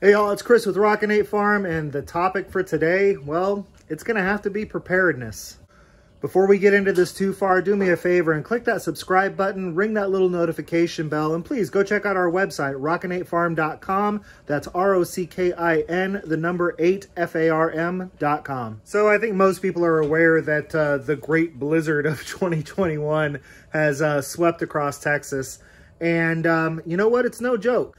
Hey y'all, it's Chris with Rockin Farm, and the topic for today, well, it's going to have to be preparedness. Before we get into this too far, do me a favor and click that subscribe button, ring that little notification bell, and please go check out our website, rockin8farm.com. That's R-O-C-K-I-N, the number 8, F-A-R-M.com. So I think most people are aware that the great blizzard of 2021 has swept across Texas. And you know what? It's no joke.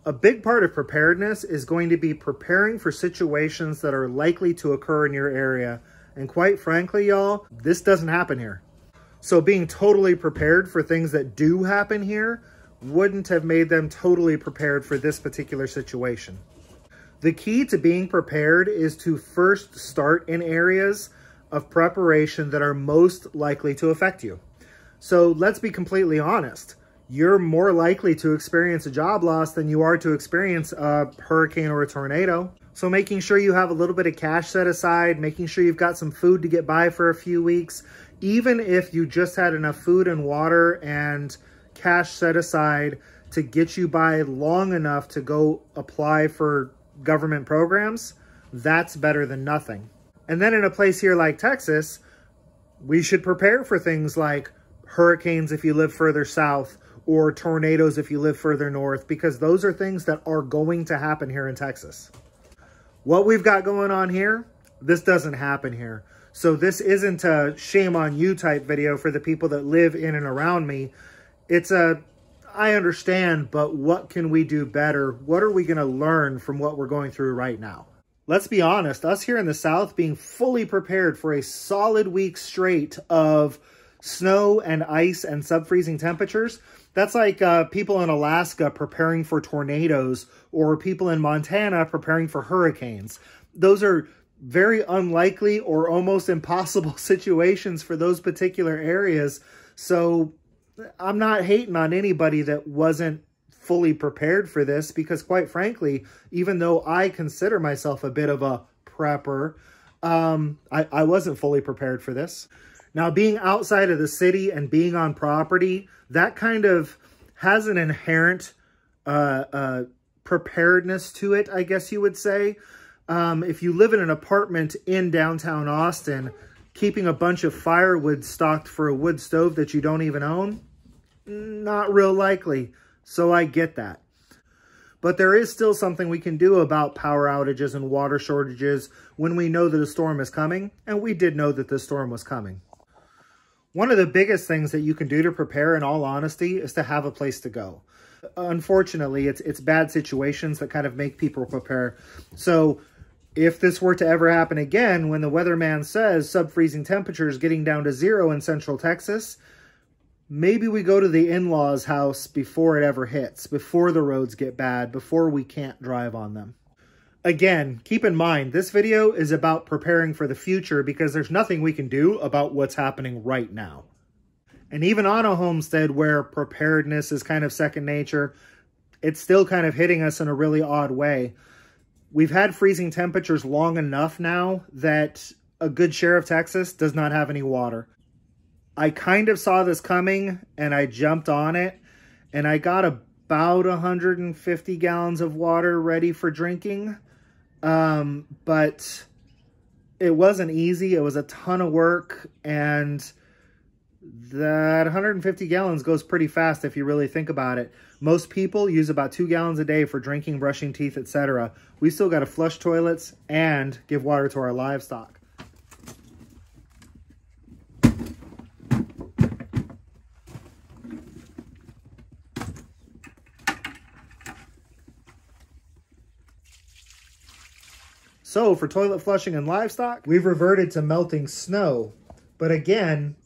A big part of preparedness is going to be preparing for situations that are likely to occur in your area. And quite frankly, y'all, this doesn't happen here. So being totally prepared for things that do happen here wouldn't have made them totally prepared for this particular situation. The key to being prepared is to first start in areas of preparation that are most likely to affect you. So let's be completely honest. You're more likely to experience a job loss than you are to experience a hurricane or a tornado. So making sure you have a little bit of cash set aside, making sure you've got some food to get by for a few weeks, even if you just had enough food and water and cash set aside to get you by long enough to go apply for government programs, that's better than nothing. And then in a place here like Texas, we should prepare for things like hurricanes if you live further south, or tornadoes if you live further north, because those are things that are going to happen here in Texas. What we've got going on here, this doesn't happen here. So this isn't a shame on you type video for the people that live in and around me. It's a, I understand, but what can we do better? What are we going to learn from what we're going through right now? Let's be honest, us here in the South being fully prepared for a solid week straight of snow and ice and sub-freezing temperatures, that's like people in Alaska preparing for tornadoes or people in Montana preparing for hurricanes. Those are very unlikely or almost impossible situations for those particular areas. So I'm not hating on anybody that wasn't fully prepared for this, because quite frankly, even though I consider myself a bit of a prepper, I wasn't fully prepared for this. Now, being outside of the city and being on property, that kind of has an inherent preparedness to it, I guess you would say. If you live in an apartment in downtown Austin, keeping a bunch of firewood stocked for a wood stove that you don't even own, not real likely. So I get that. But there is still something we can do about power outages and water shortages when we know that a storm is coming, and we did know that this storm was coming. One of the biggest things that you can do to prepare, in all honesty, is to have a place to go. Unfortunately, it's bad situations that kind of make people prepare. So if this were to ever happen again, when the weatherman says sub-freezing temperatures getting down to 0 in central Texas, maybe we go to the in-laws' house before it ever hits, before the roads get bad, before we can't drive on them. Again, keep in mind, this video is about preparing for the future because there's nothing we can do about what's happening right now. And even on a homestead where preparedness is kind of second nature, it's still kind of hitting us in a really odd way. We've had freezing temperatures long enough now that a good share of Texas does not have any water. I kind of saw this coming and I jumped on it, and I got about 150 gallons of water ready for drinking. But it wasn't easy. It was a ton of work, and that 150 gallons goes pretty fast if you really think about it. Most people use about 2 gallons a day for drinking, brushing teeth, etc. We still got to flush toilets and give water to our livestock. So for toilet flushing and livestock, we've reverted to melting snow. But again,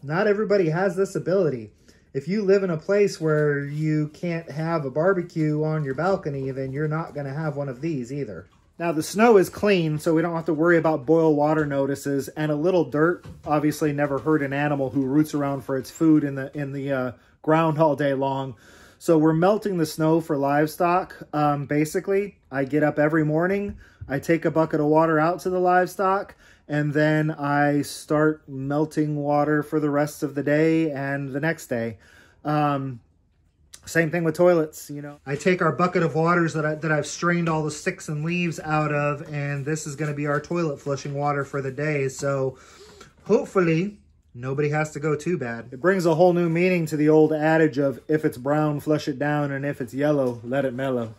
not everybody has this ability. If you live in a place where you can't have a barbecue on your balcony, then you're not going to have one of these either. Now the snow is clean, so we don't have to worry about boil water notices, and a little dirt obviously never hurt an animal who roots around for its food in the ground all day long. So we're melting the snow for livestock. Basically, I get up every morning, I take a bucket of water out to the livestock, and then I start melting water for the rest of the day and the next day. Same thing with toilets, you know. I take our bucket of waters that I've strained all the sticks and leaves out of, and this is going to be our toilet flushing water for the day. So hopefully nobody has to go too bad. It brings a whole new meaning to the old adage of if it's brown, flush it down, and if it's yellow, let it mellow.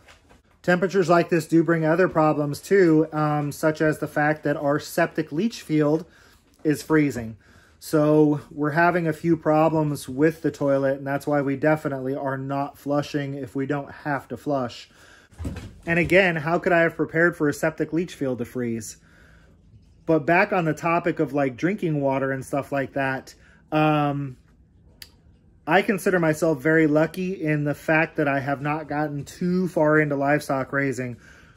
Temperatures like this do bring other problems too, such as the fact that our septic leach field is freezing. So we're having a few problems with the toilet, and that's why we definitely are not flushing if we don't have to flush. And again, how could I have prepared for a septic leach field to freeze? But back on the topic of like drinking water and stuff like that, I consider myself very lucky in the fact that I have not gotten too far into livestock raising.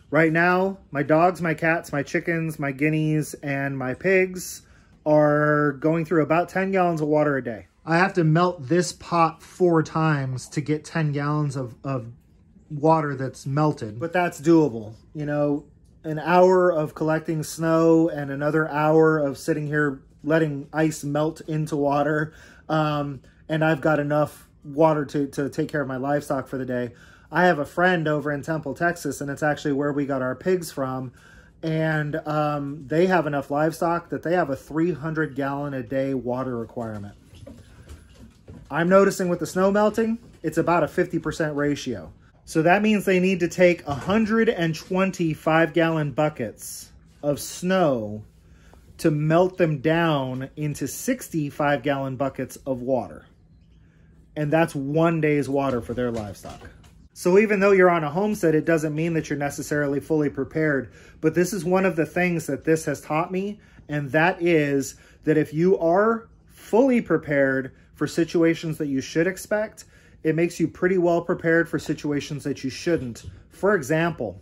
Right now, my dogs, my cats, my chickens, my guineas, and my pigs are going through about 10 gallons of water a day. I have to melt this pot 4 times to get 10 gallons of water that's melted. But that's doable. You know, an hour of collecting snow and another hour of sitting here letting ice melt into water. And I've got enough water to take care of my livestock for the day. I have a friend over in Temple, Texas, and it's actually where we got our pigs from. And they have enough livestock that they have a 300 gallon a day water requirement. I'm noticing with the snow melting, it's about a 50% ratio. So that means they need to take 120 5-gallon buckets of snow to melt them down into 60 5-gallon buckets of water. And that's 1 day's water for their livestock. So even though you're on a homestead, it doesn't mean that you're necessarily fully prepared. But this is one of the things that this has taught me, and that is that if you are fully prepared for situations that you should expect, it makes you pretty well prepared for situations that you shouldn't. For example,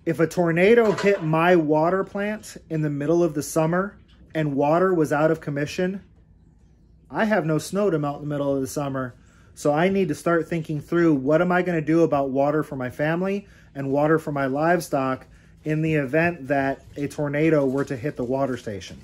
if a tornado hit my water plant in the middle of the summer and water was out of commission, I have no snow to melt in the middle of the summer. So I need to start thinking through, what am I going to do about water for my family and water for my livestock in the event that a tornado were to hit the water station?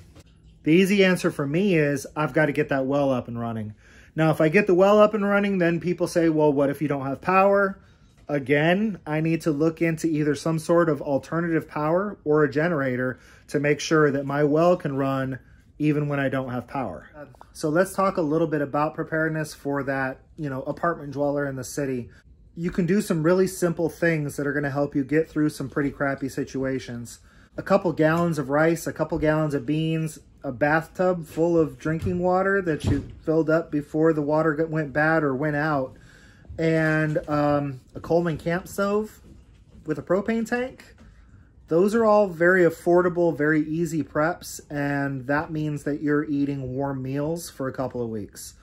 The easy answer for me is I've got to get that well up and running. Now, if I get the well up and running, then people say, well, what if you don't have power? Again, I need to look into either some sort of alternative power or a generator to make sure that my well can run even when I don't have power. So let's talk a little bit about preparedness for that, you know, apartment dweller in the city. You can do some really simple things that are going to help you get through some pretty crappy situations. A couple gallons of rice, a couple gallons of beans, a bathtub full of drinking water that you filled up before the water went bad or went out, and a Coleman camp stove with a propane tank. Those are all very affordable, very easy preps, and that means that you're eating warm meals for a couple of weeks.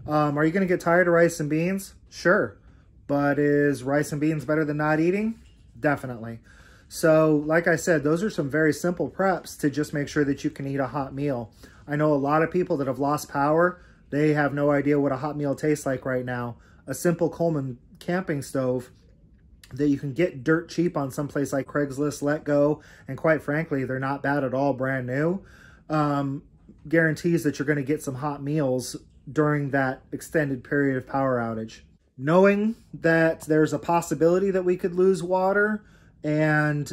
Are you going to get tired of rice and beans? Sure. But is rice and beans better than not eating? Definitely. So, like I said, those are some very simple preps to just make sure that you can eat a hot meal. I know a lot of people that have lost power, they have no idea what a hot meal tastes like right now. A simple Coleman camping stove that you can get dirt cheap on someplace like Craigslist, Let Go, and quite frankly, they're not bad at all, brand new, guarantees that you're going to get some hot meals during that extended period of power outage. Knowing that there's a possibility that we could lose water, and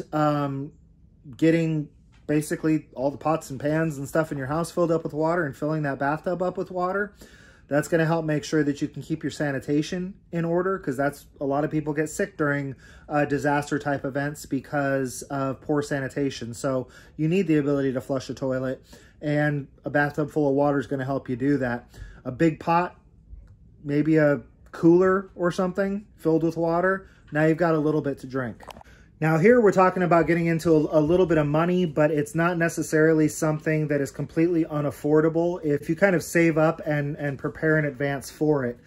getting basically all the pots and pans and stuff in your house filled up with water and filling that bathtub up with water, that's going to help make sure that you can keep your sanitation in order, because that's a lot of people get sick during disaster type events because of poor sanitation. So you need the ability to flush a toilet, and a bathtub full of water is going to help you do that. A big pot, maybe a cooler or something filled with water, now you've got a little bit to drink. Now here we're talking about getting into a little bit of money, but it's not necessarily something that is completely unaffordable if you kind of save up and prepare in advance for it.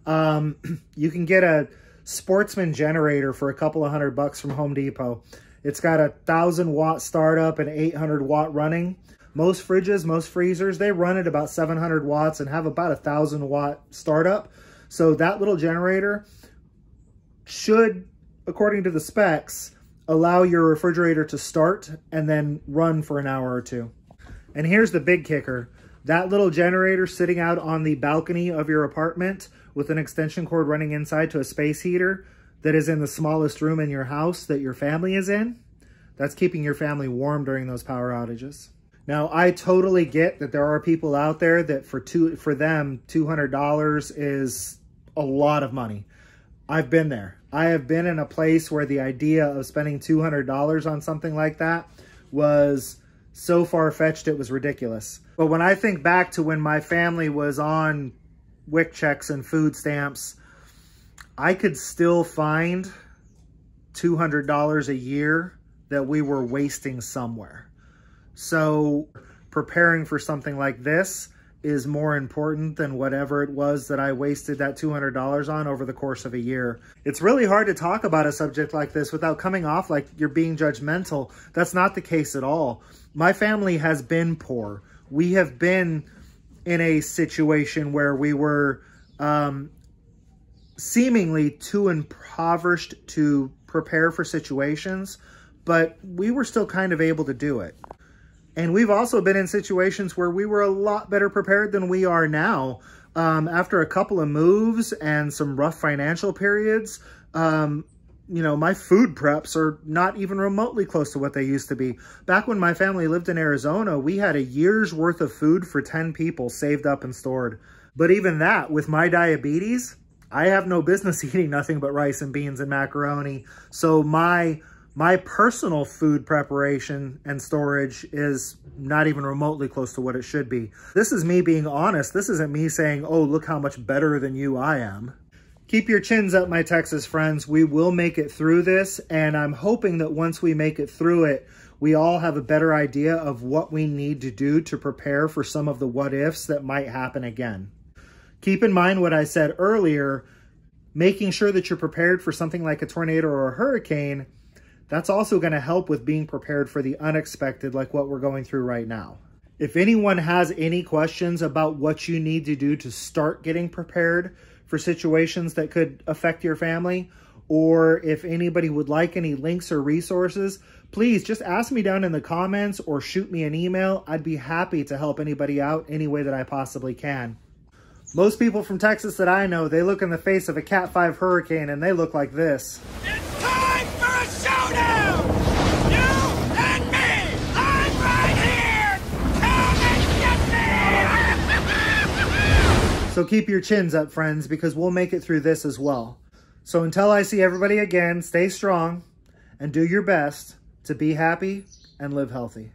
You can get a Sportsman generator for a couple of $100 from Home Depot. It's got a 1,000-watt startup and 800-watt running. Most fridges, most freezers, they run at about 700 watts and have about a 1,000-watt startup. So that little generator should, according to the specs, allow your refrigerator to start and then run for an hour or two. And here's the big kicker. That little generator sitting out on the balcony of your apartment with an extension cord running inside to a space heater that is in the smallest room in your house that your family is in, that's keeping your family warm during those power outages. Now, I totally get that there are people out there that for them, $200 is a lot of money. I've been there. I have been in a place where the idea of spending $200 on something like that was so far-fetched it was ridiculous. But when I think back to when my family was on WIC checks and food stamps, I could still find $200 a year that we were wasting somewhere. So preparing for something like this is more important than whatever it was that I wasted that $200 on over the course of a year. It's really hard to talk about a subject like this without coming off like you're being judgmental. That's not the case at all. My family has been poor. We have been in a situation where we were seemingly too impoverished to prepare for situations, but we were still kind of able to do it. And we've also been in situations where we were a lot better prepared than we are now. After a couple of moves and some rough financial periods, you know, my food preps are not even remotely close to what they used to be. Back when my family lived in Arizona, we had a year's worth of food for 10 people saved up and stored. But even that, with my diabetes, I have no business eating nothing but rice and beans and macaroni. So my personal food preparation and storage is not even remotely close to what it should be. This is me being honest. This isn't me saying, oh, look how much better than you I am. Keep your chins up, my Texas friends. We will make it through this, and I'm hoping that once we make it through it, we all have a better idea of what we need to do to prepare for some of the what-ifs that might happen again. Keep in mind what I said earlier, making sure that you're prepared for something like a tornado or a hurricane. That's also going to help with being prepared for the unexpected, like what we're going through right now. If anyone has any questions about what you need to do to start getting prepared for situations that could affect your family, or if anybody would like any links or resources, please just ask me down in the comments or shoot me an email. I'd be happy to help anybody out any way that I possibly can. Most people from Texas that I know, they look in the face of a Cat 5 hurricane and they look like this. It's time for a showdown! You and me! I'm right here! Come and get me! So keep your chins up, friends, because we'll make it through this as well. So until I see everybody again, stay strong and do your best to be happy and live healthy.